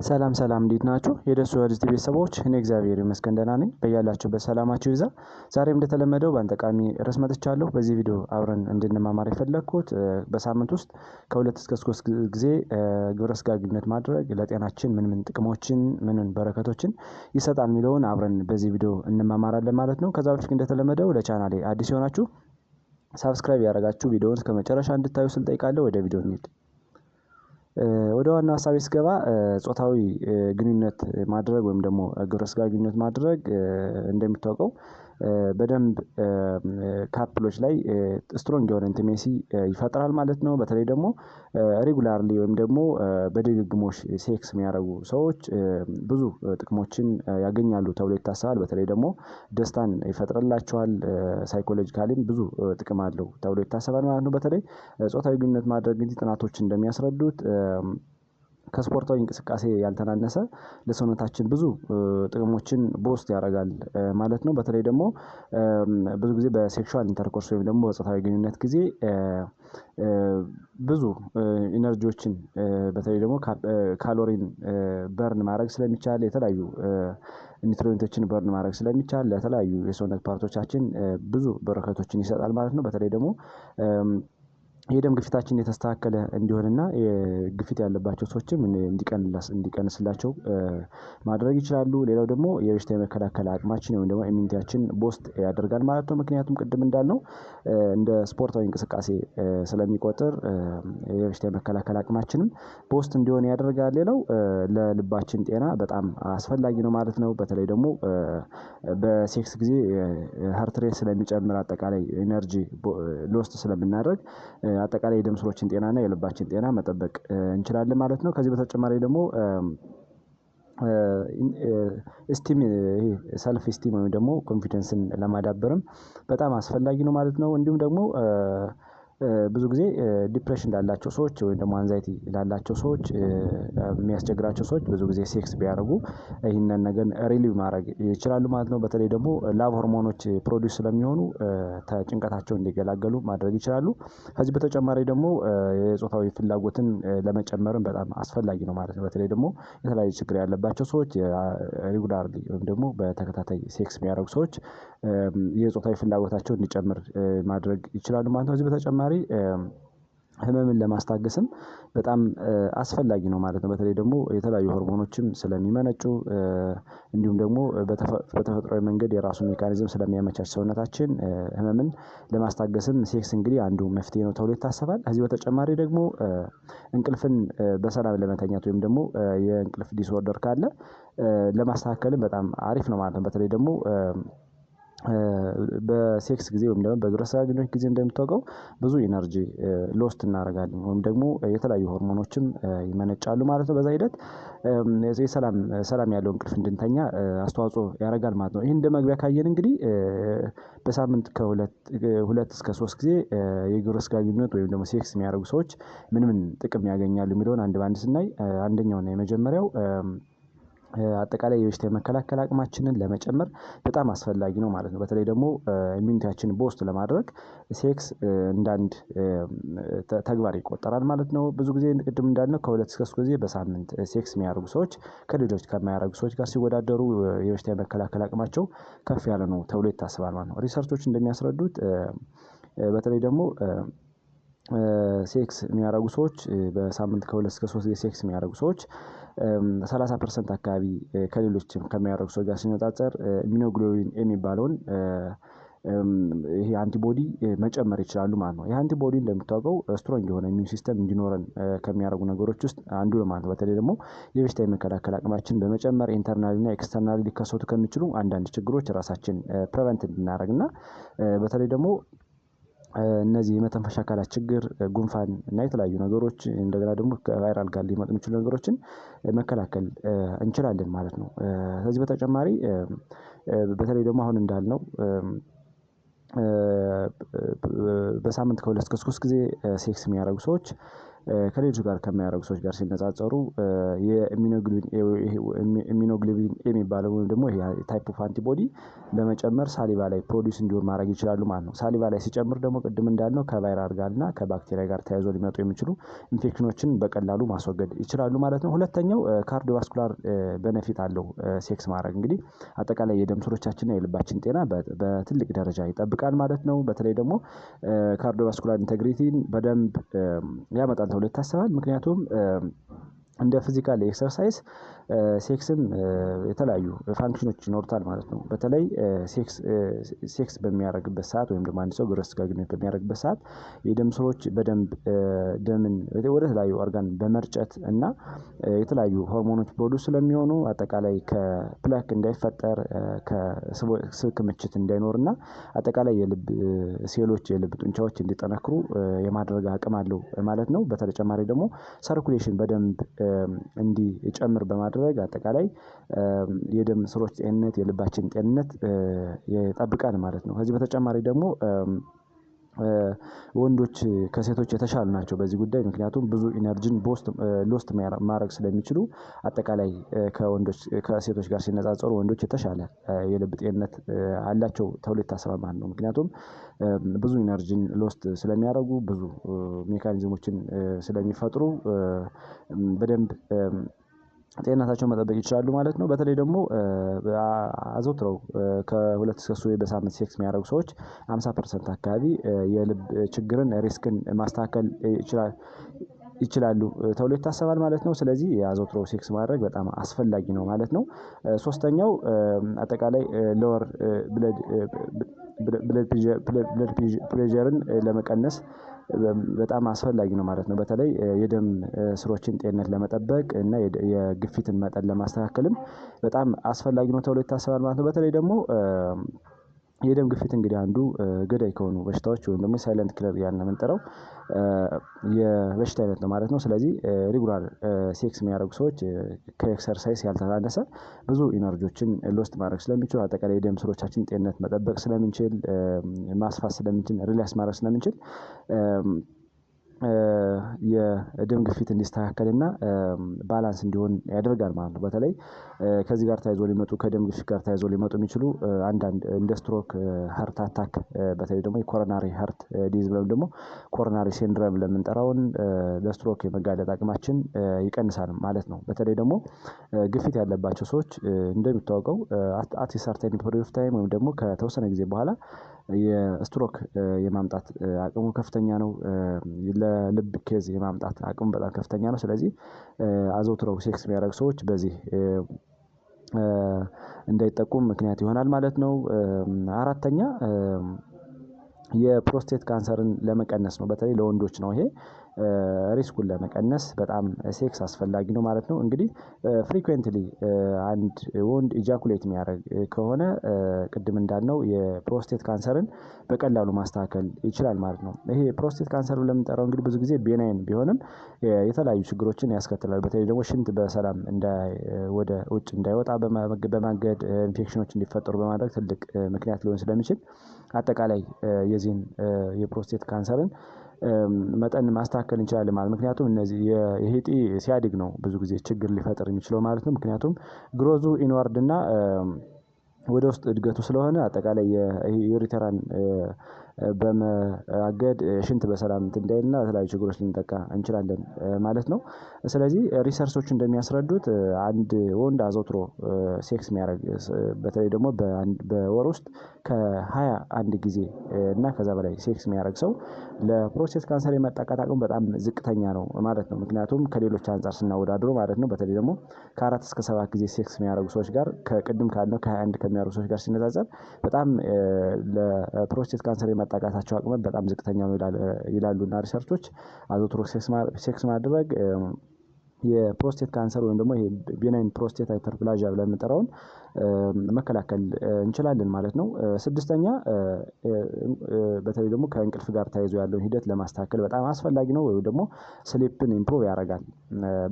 ሰላም ሰላም እንዴት ናችሁ? የደሱ ወርዝ ቲቪ ቤተሰቦች እኔ እግዚአብሔር ይመስገን ደህና ነኝ። በያላችሁበት ሰላማችሁ ይዛ። ዛሬም እንደተለመደው በአንጠቃሚ ርዕስ መጥቻለሁ። በዚህ ቪዲዮ አብረን እንድንማማር የፈለኩት በሳምንት ውስጥ ከ2 እስከ 3 ጊዜ ግብረ ስጋ ግንኙነት ማድረግ ለጤናችን ምን ጥቅሞችን ምን በረከቶችን ይሰጣል የሚለውን አብረን በዚህ ቪዲዮ እንማማራለን ማለት ነው። ከዛ በፊት እንደተለመደው ለቻናሌ አዲስ የሆናችሁ ሰብስክራይብ ያደረጋችሁ ቪዲዮውን እስከመጨረሻ እንድታዩ ስል ጠይቃለሁ። ወደ ቪዲዮ እንሂድ። ወደ ዋናው ሀሳቤ ስገባ ጾታዊ ግንኙነት ማድረግ ወይም ደግሞ ግብረ ስጋ ግንኙነት ማድረግ እንደሚታወቀው በደንብ ካፕሎች ላይ ስትሮንግ የሆነ ኢንቲሜሲ ይፈጥራል ማለት ነው። በተለይ ደግሞ ሬጉላርሊ ወይም ደግሞ በድግግሞሽ ሴክስ የሚያደርጉ ሰዎች ብዙ ጥቅሞችን ያገኛሉ ተብሎ ይታሰባል። በተለይ ደግሞ ደስታን ይፈጥርላቸዋል፣ ሳይኮሎጂካሊም ብዙ ጥቅም አለው ተብሎ ይታሰባል ማለት ነው። በተለይ ጾታዊ ግንኙነት ማድረግ እንግዲህ ጥናቶች እንደሚያስረዱት ከስፖርታዊ እንቅስቃሴ ያልተናነሰ ለሰውነታችን ብዙ ጥቅሞችን በውስጥ ያደርጋል ማለት ነው። በተለይ ደግሞ ብዙ ጊዜ በሴክሹዋል ኢንተርኮርስ ወይም ደግሞ በጾታዊ ግንኙነት ጊዜ ብዙ ኢነርጂዎችን በተለይ ደግሞ ካሎሪን በርን ማድረግ ስለሚቻል የተለያዩ ኒውትሪየንቶችን በርን ማድረግ ስለሚቻል ለተለያዩ የሰውነት ፓርቶቻችን ብዙ በረከቶችን ይሰጣል ማለት ነው። በተለይ ደግሞ የደም ግፊታችን የተስተካከለ እንዲሆንና ግፊት ያለባቸው ሰዎችም እንዲቀንስላቸው ማድረግ ይችላሉ። ሌላው ደግሞ የበሽታ የመከላከል አቅማችን ወይም ደግሞ ኢሚኒቲያችን ቦስት ያደርጋል ማለት ነው። ምክንያቱም ቅድም እንዳልነው እንደ ስፖርታዊ እንቅስቃሴ ስለሚቆጥር የበሽታ የመከላከል አቅማችንም ቦስት እንዲሆን ያደርጋል። ሌላው ለልባችን ጤና በጣም አስፈላጊ ነው ማለት ነው። በተለይ ደግሞ በሴክስ ጊዜ ሃርት ሬት ስለሚጨምር አጠቃላይ ኢነርጂ ሎስት ስለምናደርግ አጠቃላይ የደም ስሮችን ጤናና የልባችን ጤና መጠበቅ እንችላለን ማለት ነው። ከዚህ በተጨማሪ ደግሞ ስቲም ሰልፍ ስቲም ወይም ደግሞ ኮንፊደንስን ለማዳበርም በጣም አስፈላጊ ነው ማለት ነው። እንዲሁም ደግሞ ብዙ ጊዜ ዲፕሬሽን ላላቸው ሰዎች ወይም ደግሞ አንዛይቲ ላላቸው ሰዎች የሚያስቸግራቸው ሰዎች ብዙ ጊዜ ሴክስ ቢያደርጉ ይህንን ነገር ሪሊቭ ማድረግ ይችላሉ ማለት ነው። በተለይ ደግሞ ላቭ ሆርሞኖች ፕሮዲውስ ስለሚሆኑ ጭንቀታቸውን እንዲገላገሉ ማድረግ ይችላሉ። ከዚህ በተጨማሪ ደግሞ የጾታዊ ፍላጎትን ለመጨመርም በጣም አስፈላጊ ነው ማለት ነው። በተለይ ደግሞ የተለያዩ ችግር ያለባቸው ሰዎች ሬጉላርሊ ወይም ደግሞ በተከታታይ ሴክስ የሚያደርጉ ሰዎች የጾታዊ ፍላጎታቸው እንዲጨምር ማድረግ ይችላሉ ማለት ነው። ከዚህ በተጨማሪ ህመምን ለማስታገስም በጣም አስፈላጊ ነው ማለት ነው። በተለይ ደግሞ የተለያዩ ሆርሞኖችም ስለሚመነጩ እንዲሁም ደግሞ በተፈጥሯዊ መንገድ የራሱ ሜካኒዝም ስለሚያመቻች ሰውነታችን ህመምን ለማስታገስም ሴክስ እንግዲህ አንዱ መፍትሄ ነው ተብሎ ይታሰባል። ከዚህ በተጨማሪ ደግሞ እንቅልፍን በሰላም ለመተኛት ወይም ደግሞ የእንቅልፍ ዲስኦርደር ካለ ለማስተካከልም በጣም አሪፍ ነው ማለት ነው። በተለይ ደግሞ በሴክስ ጊዜ ወይም ደግሞ በግብረ ስጋ ግንኙነት ጊዜ እንደምታውቀው ብዙ ኢነርጂ ሎስት እናደርጋለን ወይም ደግሞ የተለያዩ ሆርሞኖችም ይመነጫሉ ማለት ነው። በዛ ሂደት ሰላም ያለው እንቅልፍ እንድንተኛ አስተዋጽኦ ያደርጋል ማለት ነው። ይሄን እንደ መግቢያ ካየን እንግዲህ በሳምንት ከሁለት እስከ 3 ጊዜ የግብረ ስጋ ግንኙነት ወይም ደግሞ ሴክስ የሚያደርጉ ሰዎች ምን ጥቅም ያገኛሉ የሚለውን አንድ ባንድ ስናይ አንደኛውና የመጀመሪያው አጠቃላይ የበሽታ የመከላከል አቅማችንን ለመጨመር በጣም አስፈላጊ ነው ማለት ነው። በተለይ ደግሞ ኢሚኒቲያችንን ቦስት ለማድረግ ሴክስ እንደ አንድ ተግባር ይቆጠራል ማለት ነው። ብዙ ጊዜ ቅድም እንዳልነው ከ2 እስከ 3 ጊዜ በሳምንት ሴክስ የሚያደርጉ ሰዎች ከሌሎች ከማያደርጉ ሰዎች ጋር ሲወዳደሩ የበሽታ የመከላከል አቅማቸው ከፍ ያለ ነው ተብሎ ይታሰባል ማለት ነው። ሪሰርቾች እንደሚያስረዱት በተለይ ደግሞ ሴክስ የሚያደርጉ ሰዎች በሳምንት ከ2 እስከ 3 ጊዜ ሴክስ የሚያደርጉ ሰዎች 30% አካባቢ ከሌሎችም ከሚያደርጉ ሰዎች ጋር ሲነጻጸር ኢሚኖግሎቢን የሚባለውን ይሄ አንቲቦዲ መጨመር ይችላሉ ማለት ነው። ይሄ አንቲቦዲ እንደምታውቀው ስትሮንግ የሆነ ኢሚዩን ሲስተም እንዲኖረን ከሚያደርጉ ነገሮች ውስጥ አንዱ ነው ማለት ነው። በተለይ ደግሞ የበሽታ የመከላከል አቅማችን በመጨመር ኢንተርናሊ እና ኤክስተርናሊ ሊከሰቱ ከሚችሉ አንዳንድ ችግሮች ራሳችን ፕሪቨንት እንድናደርግና በተለይ ደግሞ እነዚህ የመተንፈሻ አካላት ችግር ጉንፋን እና የተለያዩ ነገሮች እንደገና ደግሞ ከቫይራል ጋር ሊመጡ የሚችሉ ነገሮችን መከላከል እንችላለን ማለት ነው። ከዚህ በተጨማሪ በተለይ ደግሞ አሁን እንዳልነው በሳምንት ከ2 እስከ 3 ጊዜ ሴክስ የሚያደርጉ ሰዎች ከሌሎች ጋር ከሚያደርጉ ሰዎች ጋር ሲነጻጸሩ የኢሚኖግሎቢን የሚባለው ወይም ደግሞ ይሄ ታይፕ ኦፍ አንቲቦዲ በመጨመር ሳሊቫ ላይ ፕሮዲዩስ እንዲሆን ማድረግ ይችላሉ ማለት ነው። ሳሊቫ ላይ ሲጨምር ደግሞ ቅድም እንዳልነው ከቫይራል ጋርና ከባክቴሪያ ጋር ተያይዞ ሊመጡ የሚችሉ ኢንፌክሽኖችን በቀላሉ ማስወገድ ይችላሉ ማለት ነው። ሁለተኛው ካርዲዮቫስኩላር ቤኔፊት አለው ሴክስ ማድረግ። እንግዲህ አጠቃላይ የደም ስሮቻችንና የልባችን ጤና በትልቅ ደረጃ ይጠብቃል ማለት ነው። በተለይ ደግሞ ካርዲዮቫስኩላር ኢንቴግሪቲን በደንብ ያመጣል ተብሎ ይታሰባል። ምክንያቱም እንደ ፊዚካል ኤክሰርሳይዝ ሴክስም የተለያዩ ፋንክሽኖች ይኖሩታል ማለት ነው። በተለይ ሴክስ በሚያደርግበት ሰዓት ወይም ደግሞ አንድ ሰው ግብረ ሥጋ ግንኙነት በሚያደርግበት ሰዓት የደም ስሮች በደንብ ደምን ወደ ተለያዩ ኦርጋን በመርጨት እና የተለያዩ ሆርሞኖች ፕሮዲውስ ስለሚሆኑ አጠቃላይ ከፕላክ እንዳይፈጠር ከስብ ክምችት እንዳይኖርና አጠቃላይ የልብ ሴሎች የልብ ጡንቻዎች እንዲጠነክሩ የማድረግ አቅም አለው ማለት ነው። በተጨማሪ ደግሞ ሰርኩሌሽን በደንብ እንዲጨምር በማድረግ አጠቃላይ የደም ስሮች ጤንነት የልባችን ጤንነት ይጠብቃል ማለት ነው። ከዚህ በተጨማሪ ደግሞ ወንዶች ከሴቶች የተሻሉ ናቸው በዚህ ጉዳይ። ምክንያቱም ብዙ ኢነርጂን ሎስት ማድረግ ስለሚችሉ አጠቃላይ ከሴቶች ጋር ሲነጻጸሩ ወንዶች የተሻለ የልብ ጤንነት አላቸው ተብሎ ይታሰባል ማለት ነው። ምክንያቱም ብዙ ኢነርጂን ሎስት ስለሚያደርጉ ብዙ ሜካኒዝሞችን ስለሚፈጥሩ በደንብ ጤንነታቸውን መጠበቅ ይችላሉ ማለት ነው። በተለይ ደግሞ አዘውትረው ከ2 እስከ 3 በሳምንት ሴክስ የሚያደርጉ ሰዎች 50% አካባቢ የልብ ችግርን ሪስክን ማስተካከል ይችላሉ ተብሎ ይታሰባል ማለት ነው። ስለዚህ የአዘውትሮ ሴክስ ማድረግ በጣም አስፈላጊ ነው ማለት ነው። ሶስተኛው አጠቃላይ ሎወር ብለድ ፕሬዠርን ለመቀነስ በጣም አስፈላጊ ነው ማለት ነው። በተለይ የደም ስሮችን ጤንነት ለመጠበቅ እና የግፊትን መጠን ለማስተካከልም በጣም አስፈላጊ ነው ተብሎ ይታሰባል ማለት ነው። በተለይ ደግሞ የደም ግፊት እንግዲህ አንዱ ገዳይ ከሆኑ በሽታዎች ወይም ደግሞ ሳይለንት ኪለር ያልን የምንጠራው የበሽታ አይነት ነው ማለት ነው። ስለዚህ ሪጉላር ሴክስ የሚያደርጉ ሰዎች ከኤክሰርሳይዝ ያልተናነሰ ብዙ ኢነርጂዎችን ሎስት ማድረግ ስለሚችሉ አጠቃላይ የደም ስሮቻችን ጤንነት መጠበቅ ስለምንችል ማስፋት ስለምንችል ሪላክስ ማድረግ ስለምንችል የደም ግፊት እንዲስተካከልና ባላንስ እንዲሆን ያደርጋል ማለት ነው። በተለይ ከዚህ ጋር ተያይዞ ሊመጡ ከደም ግፊት ጋር ተያይዞ ሊመጡ የሚችሉ አንዳንድ እንደ ስትሮክ፣ ሃርት አታክ በተለይ ደግሞ የኮሮናሪ ሃርት ዲዝ ብለን ደግሞ ኮሮናሪ ሲንድረም ለምንጠራውን ለስትሮክ የመጋለጥ አቅማችን ይቀንሳል ማለት ነው። በተለይ ደግሞ ግፊት ያለባቸው ሰዎች እንደሚታወቀው አት ሰርቴን ፔሪድ ኦፍ ታይም ወይም ደግሞ ከተወሰነ ጊዜ በኋላ የስትሮክ የማምጣት አቅሙ ከፍተኛ ነው። ለልብ ኬዝ የማምጣት አቅሙ በጣም ከፍተኛ ነው። ስለዚህ አዘውትረው ሴክስ የሚያደርጉ ሰዎች በዚህ እንዳይጠቁም ምክንያት ይሆናል ማለት ነው። አራተኛ የፕሮስቴት ካንሰርን ለመቀነስ ነው። በተለይ ለወንዶች ነው ይሄ ሪስኩን ለመቀነስ በጣም ሴክስ አስፈላጊ ነው ማለት ነው። እንግዲህ ፍሪኩዌንትሊ አንድ ወንድ ኢጃኩሌት የሚያደርግ ከሆነ ቅድም እንዳልነው የፕሮስቴት ካንሰርን በቀላሉ ማስተካከል ይችላል ማለት ነው። ይሄ ፕሮስቴት ካንሰር ብለን የምንጠራው እንግዲህ ብዙ ጊዜ ቤናይን ቢሆንም የተለያዩ ችግሮችን ያስከትላል። በተለይ ደግሞ ሽንት በሰላም ወደ ውጭ እንዳይወጣ በማገድ ኢንፌክሽኖች እንዲፈጠሩ በማድረግ ትልቅ ምክንያት ሊሆን ስለሚችል አጠቃላይ የዚህን የፕሮስቴት ካንሰርን መጠን ማስተካከል እንችላለን ማለት። ምክንያቱም እነዚህ ይሄ እጢ ሲያድግ ነው ብዙ ጊዜ ችግር ሊፈጥር የሚችለው ማለት ነው። ምክንያቱም ግሮዙ ኢንዋርድ እና ወደ ውስጥ እድገቱ ስለሆነ አጠቃላይ የዩሪተራን በማገድ ሽንት በሰላም እንዳይልና የተለያዩ ችግሮች ልንጠቃ እንችላለን ማለት ነው። ስለዚህ ሪሰርቾች እንደሚያስረዱት አንድ ወንድ አዘውትሮ ሴክስ የሚያደርግ በተለይ ደግሞ በወር ውስጥ ከ21 ጊዜ እና ከዛ በላይ ሴክስ የሚያደርግ ሰው ለፕሮስቴት ካንሰር የመጠቃት አቅሙ በጣም ዝቅተኛ ነው ማለት ነው። ምክንያቱም ከሌሎች አንፃር ስናወዳድሮ ማለት ነው። በተለይ ደግሞ ከ4 እስከ 7 ጊዜ ሴክስ የሚያደርጉ ሰዎች ጋር ከቅድም ካለው ከ21 ከሚያደርጉ ሰዎች ጋር ሲነጻጸር በጣም ለፕሮስቴት ካንሰር የመጠቃታቸው አቅም በጣም ዝቅተኛ ነው ይላሉና ሪሰርቾች። አዘውትሮ ሴክስ ማድረግ የፕሮስቴት ካንሰር ወይም ደግሞ ይሄ ቤናይን ፕሮስቴት ሃይፐርፕላዥያ ብለን የምንጠራውን መከላከል እንችላለን ማለት ነው። ስድስተኛ በተለይ ደግሞ ከእንቅልፍ ጋር ተያይዞ ያለውን ሂደት ለማስተካከል በጣም አስፈላጊ ነው ወይ ደግሞ ስሊፕን ኢምፕሩቭ ያደርጋል።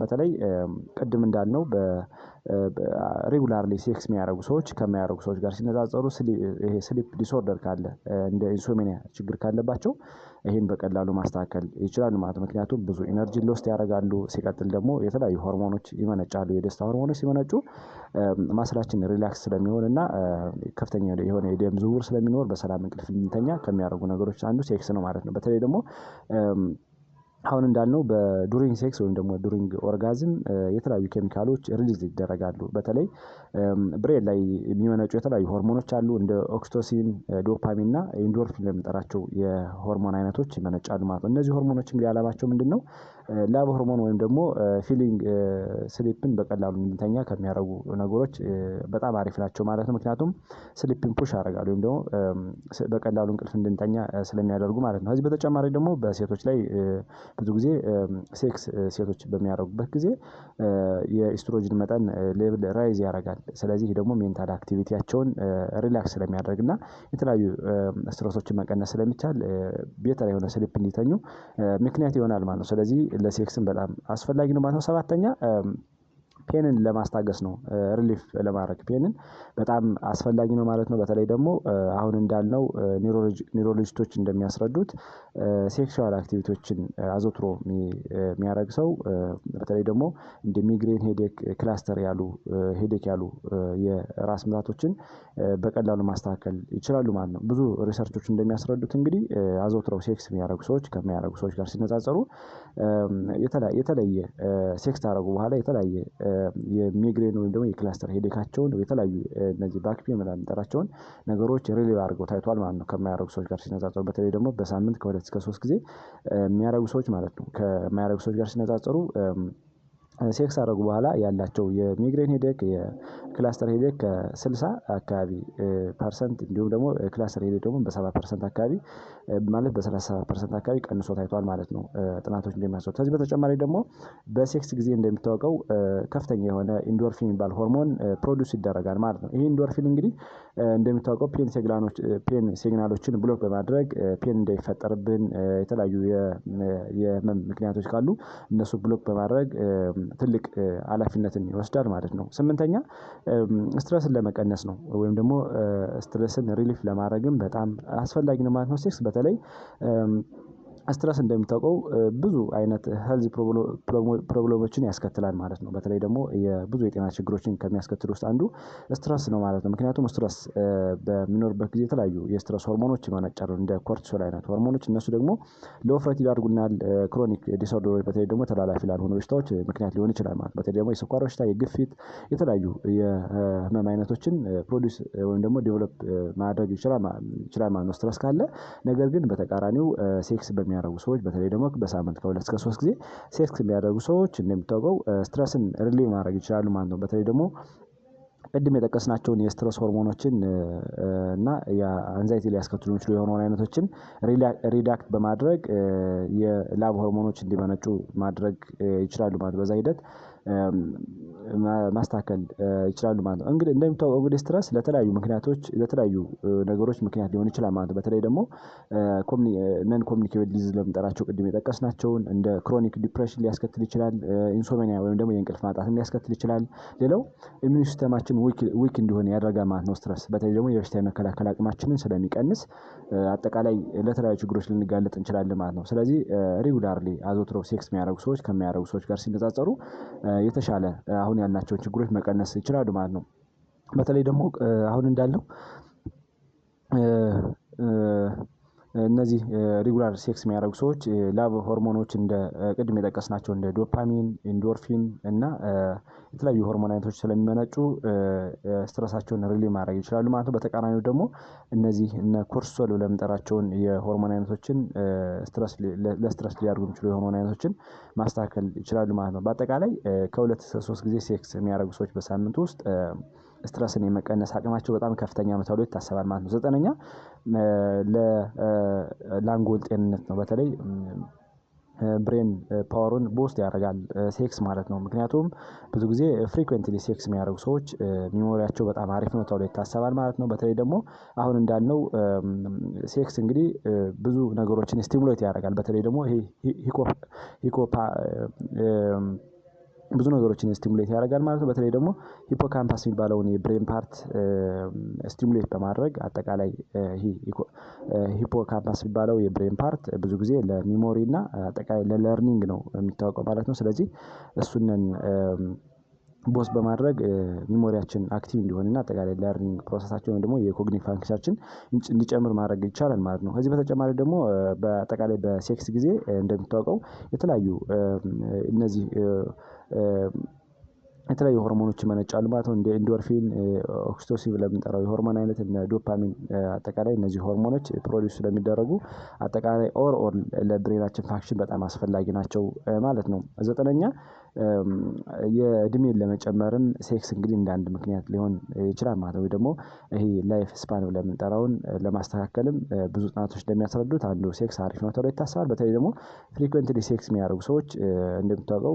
በተለይ ቅድም እንዳልነው ሬጉላርሊ ሴክስ የሚያደርጉ ሰዎች ከማያደርጉ ሰዎች ጋር ሲነጻጸሩ ይሄ ስሊፕ ዲስኦርደር ካለ እንደ ኢንሶሜኒያ ችግር ካለባቸው ይሄን በቀላሉ ማስተካከል ይችላሉ ማለት ነው። ምክንያቱም ብዙ ኢነርጂ ሎስት ያደርጋሉ። ሲቀጥል ደግሞ የተለያዩ ሆርሞኖች ይመነጫሉ። የደስታ ሆርሞኖች ሲመነጩ ማስላችን ሪላክስ ስለሚሆን እና ከፍተኛ የሆነ የደም ዝውውር ስለሚኖር በሰላም እንቅልፍ እንድንተኛ ከሚያደርጉ ነገሮች አንዱ ሴክስ ነው ማለት ነው። በተለይ ደግሞ አሁን እንዳልነው በዱሪንግ ሴክስ ወይም ደግሞ ዱሪንግ ኦርጋዝም የተለያዩ ኬሚካሎች ሪሊዝ ይደረጋሉ። በተለይ ብሬን ላይ የሚመነጩ የተለያዩ ሆርሞኖች አሉ እንደ ኦክሲቶሲን፣ ዶፓሚን እና ኢንዶርፊን የምንጠራቸው የሆርሞን አይነቶች ይመነጫሉ ማለት ነው። እነዚህ ሆርሞኖች እንግዲህ ዓላማቸው ምንድነው? ላብ ሆርሞን ወይም ደግሞ ፊሊንግ ስሊፕን በቀላሉ እንድንተኛ ከሚያደርጉ ነገሮች በጣም አሪፍ ናቸው ማለት ነው። ምክንያቱም ስሊፕን ፑሽ ያደርጋሉ ወይም ደግሞ በቀላሉ እንቅልፍ እንድንተኛ ስለሚያደርጉ ማለት ነው። ከዚህ በተጨማሪ ደግሞ በሴቶች ላይ ብዙ ጊዜ ሴክስ ሴቶች በሚያደርጉበት ጊዜ የኢስትሮጅን መጠን ሌቭል ራይዝ ያደርጋል። ስለዚህ ደግሞ ሜንታል አክቲቪቲያቸውን ሪላክስ ስለሚያደርግና የተለያዩ ስትረሶችን መቀነስ ስለሚቻል ቤተር የሆነ ስሊፕ እንዲተኙ ምክንያት ይሆናል ማለት ነው። ስለዚህ ለሴክስም በጣም አስፈላጊ ነው ማለት ነው። ሰባተኛ ፔንን ለማስታገስ ነው። ሪሊፍ ለማድረግ ፔንን በጣም አስፈላጊ ነው ማለት ነው። በተለይ ደግሞ አሁን እንዳልነው ኒውሮሎጂስቶች እንደሚያስረዱት ሴክሹዋል አክቲቪቲዎችን አዘውትሮ የሚያደርግ ሰው በተለይ ደግሞ እንደ ሚግሬን፣ ሄዴክ፣ ክላስተር ያሉ ሄዴክ ያሉ የራስ ምታቶችን በቀላሉ ማስተካከል ይችላሉ ማለት ነው። ብዙ ሪሰርቾች እንደሚያስረዱት እንግዲህ አዘውትረው ሴክስ የሚያደርጉ ሰዎች ከማያደርጉ ሰዎች ጋር ሲነጻጸሩ የተለየ ሴክስ ታደርጉ በኋላ የተለያየ የሚግሬን ወይም ደግሞ የክላስተር ሄዴካቸውን የተለያዩ እነዚህ ባክፔን ምናምን የምንጠራቸውን ነገሮች ሪሊቭ አድርገው ታይቷል ማለት ነው። ከማያደርጉ ሰዎች ጋር ሲነጻጸሩ በተለይ ደግሞ በሳምንት ከ2 እስከ 3 ጊዜ የሚያደርጉ ሰዎች ማለት ነው ከማያደርጉ ሰዎች ጋር ሲነጻጸሩ ሴክስ አደረጉ በኋላ ያላቸው የሚግሬን ሄዴክ የክላስተር ሄዴክ ከ60 አካባቢ ፐርሰንት እንዲሁም ደግሞ ክላስተር ሄዴክ ደግሞ በ70% አካባቢ ማለት በ30% አካባቢ ቀንሶ ታይቷል ማለት ነው ጥናቶች እንደሚያሳዩት። ከዚህ በተጨማሪ ደግሞ በሴክስ ጊዜ እንደሚታወቀው ከፍተኛ የሆነ ኢንዶርፊን የሚባል ሆርሞን ፕሮዲውስ ይደረጋል ማለት ነው። ይሄ ኢንዶርፊን እንግዲህ እንደሚታወቀው ፔን ሲግናሎችን ብሎክ በማድረግ ፔን እንዳይፈጠርብን የተለያዩ የህመም ምክንያቶች ካሉ እነሱ ብሎክ በማድረግ ትልቅ ኃላፊነትን ይወስዳል ማለት ነው። ስምንተኛ ስትረስን ለመቀነስ ነው ወይም ደግሞ ስትረስን ሪሊፍ ለማድረግም በጣም አስፈላጊ ነው ማለት ነው። ሴክስ በተለይ ስትረስ እንደሚታወቀው ብዙ አይነት ሄልዝ ፕሮብሌሞችን ያስከትላል ማለት ነው። በተለይ ደግሞ የብዙ የጤና ችግሮችን ከሚያስከትሉ ውስጥ አንዱ ስትረስ ነው ማለት ነው። ምክንያቱም ስትረስ በሚኖርበት ጊዜ የተለያዩ የስትረስ ሆርሞኖች ይመነጫሉ እንደ ኮርቲሶል አይነት ሆርሞኖች እነሱ ደግሞ ለውፍረት ይዳርጉናል። ክሮኒክ ዲስኦርደሮች በተለይ ደግሞ ተላላፊ ላልሆኑ በሽታዎች ምክንያት ሊሆን ይችላል ማለት ነው። በተለይ ደግሞ የስኳር በሽታ፣ የግፊት የተለያዩ የህመም አይነቶችን ፕሮዲውስ ወይም ደግሞ ዴቨሎፕ ማድረግ ይችላል ማለት ነው ስትረስ ካለ። ነገር ግን በተቃራኒው ሴክስ በሚያደርጉ ሰዎች በተለይ ደግሞ በሳምንት ከ2 እስከ 3 ጊዜ ሴክስ የሚያደርጉ ሰዎች እንደሚታወቀው ስትረስን ሪሊቭ ማድረግ ይችላሉ ማለት ነው። በተለይ ደግሞ ቅድም የጠቀስናቸውን የስትረስ ሆርሞኖችን እና የአንዛይቲ ሊያስከትሉ የሚችሉ የሆርሞን አይነቶችን ሪዳክት በማድረግ የላብ ሆርሞኖች እንዲመነጩ ማድረግ ይችላሉ ማለት በዛ ሂደት ማስተካከል ይችላሉ ማለት ነው። እንግዲህ እንደሚታወቀው እንግዲህ ስትረስ ለተለያዩ ምክንያቶች ለተለያዩ ነገሮች ምክንያት ሊሆን ይችላል ማለት ነው። በተለይ ደግሞ ነን ኮሚኒኬብል ዲዚዝ ለምንጠራቸው ቅድም የጠቀስናቸውን እንደ ክሮኒክ ዲፕሬሽን ሊያስከትል ይችላል። ኢንሶሜኒያ ወይም ደግሞ የእንቅልፍ ማጣትን ሊያስከትል ይችላል። ሌላው ኢሚዩን ሲስተማችን ዊክ እንዲሆን ያደርጋል ማለት ነው ስትረስ። በተለይ ደግሞ የበሽታ የመከላከል አቅማችንን ስለሚቀንስ አጠቃላይ ለተለያዩ ችግሮች ልንጋለጥ እንችላለን ማለት ነው። ስለዚህ ሬጉላርሊ አዘውትረው ሴክስ የሚያደርጉ ሰዎች ከማያደርጉ ሰዎች ጋር ሲነጻጸሩ የተሻለ አሁን ያልናቸውን ችግሮች መቀነስ ይችላሉ ማለት ነው። በተለይ ደግሞ አሁን እንዳልነው እነዚህ ሬጉላር ሴክስ የሚያደርጉ ሰዎች ላብ ሆርሞኖች እንደ ቅድም የጠቀስናቸው እንደ ዶፓሚን፣ ኢንዶርፊን እና የተለያዩ ሆርሞን አይነቶች ስለሚመነጩ ስትረሳቸውን ሪሊቭ ማድረግ ይችላሉ ማለት ነው። በተቃራኒው ደግሞ እነዚህ እነ ኮርቲሶል ብለን የምንጠራቸውን የሆርሞን አይነቶችን ለስትረስ ሊያደርጉ የሚችሉ የሆርሞን አይነቶችን ማስተካከል ይችላሉ ማለት ነው። በአጠቃላይ ከ2 እስከ 3 ጊዜ ሴክስ የሚያደርጉ ሰዎች በሳምንት ውስጥ ስትረስን የመቀነስ አቅማቸው በጣም ከፍተኛ ነው ተብሎ ይታሰባል ማለት ነው። 9ኛ ለአንጎል ጤንነት ነው። በተለይ ብሬን ፓወሩን ቦስት ያደርጋል ሴክስ ማለት ነው። ምክንያቱም ብዙ ጊዜ ፍሪኩዌንትሊ ሴክስ የሚያደርጉ ሰዎች ሚሞሪያቸው በጣም አሪፍ ነው ተብሎ ይታሰባል ማለት ነው። በተለይ ደግሞ አሁን እንዳልነው ሴክስ እንግዲህ ብዙ ነገሮችን ስቲሙሌት ያደርጋል። በተለይ ደግሞ ይሄ ሂኮፓ ብዙ ነገሮችን ስቲሙሌት ያደርጋል ማለት ነው። በተለይ ደግሞ ሂፖካምፓስ የሚባለውን የብሬን ፓርት ስቲሙሌት በማድረግ አጠቃላይ ሂፖካምፓስ የሚባለው የብሬን ፓርት ብዙ ጊዜ ለሚሞሪ እና አጠቃላይ ለለርኒንግ ነው የሚታወቀው ማለት ነው። ስለዚህ እሱንን ቦስ በማድረግ ሚሞሪያችን አክቲቭ እንዲሆንና አጠቃላይ ለርኒንግ ፕሮሰሳችን ወይም ደግሞ የኮግኒቲቭ ፋንክሽናችን እንዲጨምር ማድረግ ይቻላል ማለት ነው። ከዚህ በተጨማሪ ደግሞ በአጠቃላይ በሴክስ ጊዜ እንደሚታወቀው የተለያዩ እነዚህ የተለያዩ ሆርሞኖች ይመነጫሉ ማለት ነው። እንደ ኢንዶርፊን፣ ኦክሲቶሲን ለምንጠራው የሆርሞን አይነት እና ዶፓሚን አጠቃላይ እነዚህ ሆርሞኖች ፕሮዲውስ ስለሚደረጉ አጠቃላይ ኦር ለብሬናችን ፋንክሽን በጣም አስፈላጊ ናቸው ማለት ነው። ዘጠነኛ የእድሜን ለመጨመርም ሴክስ እንግዲህ እንደ አንድ ምክንያት ሊሆን ይችላል ማለት ነው። ወይ ደግሞ ይሄ ላይፍ ስፓን ብለን የምንጠራውን ለማስተካከልም ብዙ ጥናቶች እንደሚያስረዱት አንዱ ሴክስ አሪፍ ነው ተብሎ ይታሰባል። በተለይ ደግሞ ፍሪኩዌንትሊ ሴክስ የሚያደርጉ ሰዎች እንደሚታወቀው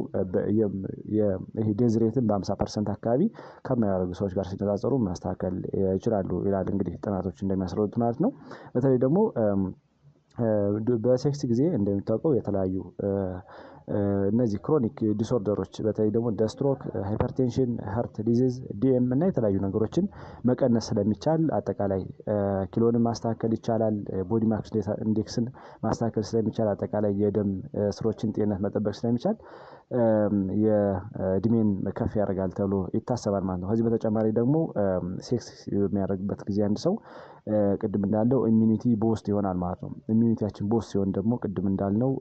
ይሄ ዴዝ ሬትን በ50% አካባቢ ከማያደርጉ ሰዎች ጋር ሲነጻጸሩ ማስተካከል ይችላሉ ይላል እንግዲህ ጥናቶች እንደሚያስረዱት ማለት ነው። በተለይ ደግሞ በሴክስ ጊዜ እንደሚታወቀው የተለያዩ እነዚህ ክሮኒክ ዲስኦርደሮች በተለይ ደግሞ እንደ ስትሮክ፣ ሃይፐርቴንሽን፣ ሃርት ዲዚዝ፣ ዲኤም እና የተለያዩ ነገሮችን መቀነስ ስለሚቻል አጠቃላይ ኪሎንም ማስተካከል ይቻላል። ቦዲ ማስ ኢንዴክስን ማስተካከል ስለሚቻል አጠቃላይ የደም ስሮችን ጤንነት መጠበቅ ስለሚቻል የእድሜን ከፍ ያደርጋል ተብሎ ይታሰባል ማለት ነው። ከዚህ በተጨማሪ ደግሞ ሴክስ የሚያደርግበት ጊዜ አንድ ሰው ቅድም እንዳለው ኢሚኒቲ ቦስት ይሆናል ማለት ነው። ኢሚኒቲያችን ቦስት ሲሆን ደግሞ ቅድም እንዳልነው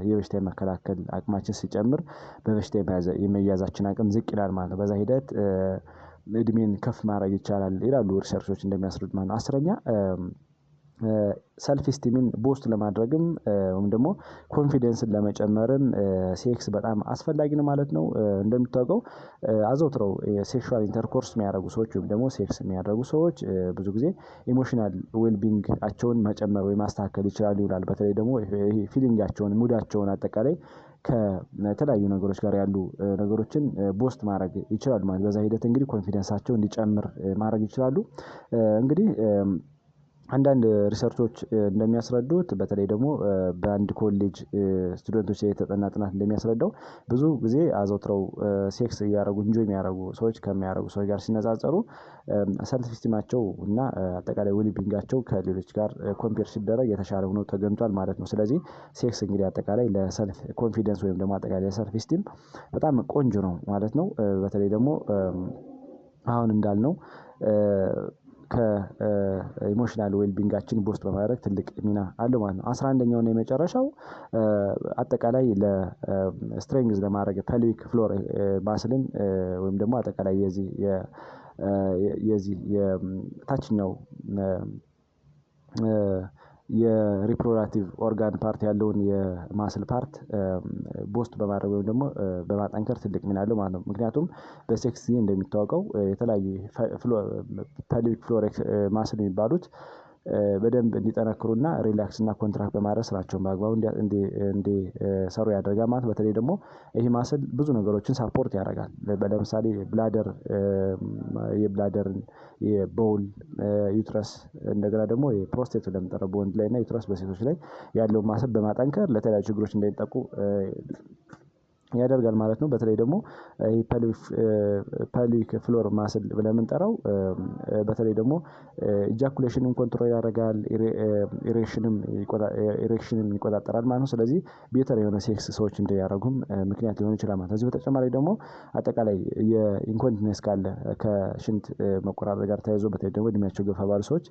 የበሽታ የመከላከል አቅማችን ሲጨምር በበሽታ የመያዛችን አቅም ዝቅ ይላል ማለት ነው። በዛ ሂደት እድሜን ከፍ ማድረግ ይቻላል ይላሉ ሪሰርቾች እንደሚያስረዱት ማለት ነው። አስረኛ ሰልፍ ስቲምን ቦስት ለማድረግም ወይም ደግሞ ኮንፊደንስን ለመጨመርም ሴክስ በጣም አስፈላጊ ነው ማለት ነው። እንደሚታወቀው አዘውትረው ሴክሹዋል ኢንተርኮርስ የሚያደርጉ ሰዎች ወይም ደግሞ ሴክስ የሚያደርጉ ሰዎች ብዙ ጊዜ ኢሞሽናል ዌልቢንጋቸውን መጨመር ወይ ማስተካከል ይችላሉ ይላል። በተለይ ደግሞ ፊሊንጋቸውን ሙዳቸውን አጠቃላይ ከተለያዩ ነገሮች ጋር ያሉ ነገሮችን ቦስት ማድረግ ይችላሉ ማለት በዛ ሂደት እንግዲህ ኮንፊደንሳቸው እንዲጨምር ማድረግ ይችላሉ። እንግዲህ አንዳንድ ሪሰርቾች እንደሚያስረዱት በተለይ ደግሞ በአንድ ኮሌጅ ስቱደንቶች የተጠና ጥናት እንደሚያስረዳው ብዙ ጊዜ አዘውትረው ሴክስ እያደረጉ ኢንጆይ የሚያደርጉ ሰዎች ከሚያደርጉ ሰዎች ጋር ሲነጻጸሩ ሰልፍ ስቲማቸው እና አጠቃላይ ዌልቢንጋቸው ከሌሎች ጋር ኮምፔር ሲደረግ የተሻለ ሆኖ ተገኝቷል ማለት ነው። ስለዚህ ሴክስ እንግዲህ አጠቃላይ ለሰልፍ ኮንፊደንስ ወይም ደግሞ አጠቃላይ ለሰልፍ ስቲም በጣም ቆንጆ ነው ማለት ነው። በተለይ ደግሞ አሁን እንዳልነው ከኢሞሽናል ዌልቢንጋችን ቦስት በማድረግ ትልቅ ሚና አለው ማለት ነው። 11ኛው እና የመጨረሻው አጠቃላይ ለስትሬንግዝ ለማድረግ ፐልቪክ ፍሎር ማስልን ወይም ደግሞ አጠቃላይ የዚህ የታችኛው የሪፕሮዳክቲቭ ኦርጋን ፓርት ያለውን የማስል ፓርት ቦስት በማድረግ ወይም ደግሞ በማጠንከር ትልቅ ሚና አለው ማለት ነው። ምክንያቱም በሴክስ ጊዜ እንደሚታወቀው የተለያዩ ፐልቪክ ፍሎር ማስል የሚባሉት በደንብ እንዲጠነክሩና ሪላክስ እና ኮንትራክት በማድረግ ስራቸውን በአግባቡ እንዲሰሩ ያደርጋል ማለት። በተለይ ደግሞ ይሄ ማስል ብዙ ነገሮችን ሳፖርት ያደርጋል። ለምሳሌ ብላደር የብላደርን የቦውል ዩትረስ እንደገና ደግሞ የፕሮስቴት ለምንጠራው በወንድ ላይ እና ዩትረስ በሴቶች ላይ ያለውን ማስል በማጠንከር ለተለያዩ ችግሮች እንዳይጠቁ ያደርጋል ማለት ነው። በተለይ ደግሞ ፐልቪክ ፍሎር ማስል ብለን የምንጠራው በተለይ ደግሞ ኢጃኩሌሽንን ኮንትሮል ያደርጋል፣ ኢሬክሽንን ይቆጣጠራል ማለት ነው። ስለዚህ ቤተር የሆነ ሴክስ ሰዎች እንዲያደርጉም ምክንያት ሊሆን ይችላል ማለት ነው። ከዚህ በተጨማሪ ደግሞ አጠቃላይ የኢንኮንቲነንስ ካለ ከሽንት መቆራረጥ ጋር ተያይዞ በተለይ ደግሞ እድሜያቸው ገፋ ባሉ ሰዎች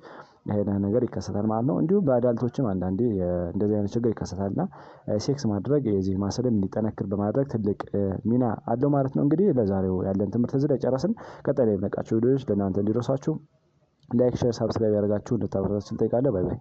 ይሄን ነገር ይከሰታል ማለት ነው። እንዲሁም በአዳልቶችም አንዳንዴ እንደዚህ አይነት ችግር ይከሰታልና ሴክስ ማድረግ የዚህ ማስልም እንዲጠነክር በማድረግ ትልቅ ሚና አለው ማለት ነው። እንግዲህ ለዛሬው ያለን ትምህርት እዚህ ላይ ጨረስን። ቀጣይ ላይ የምንለቃቸው ቪዲዮዎች ለእናንተ እንዲደርሷችሁ ላይክ፣ ሼር፣ ሳብስክራይብ ያደርጋችሁ እንድታበረታቱን እንጠይቃለን። ባይ ባይ።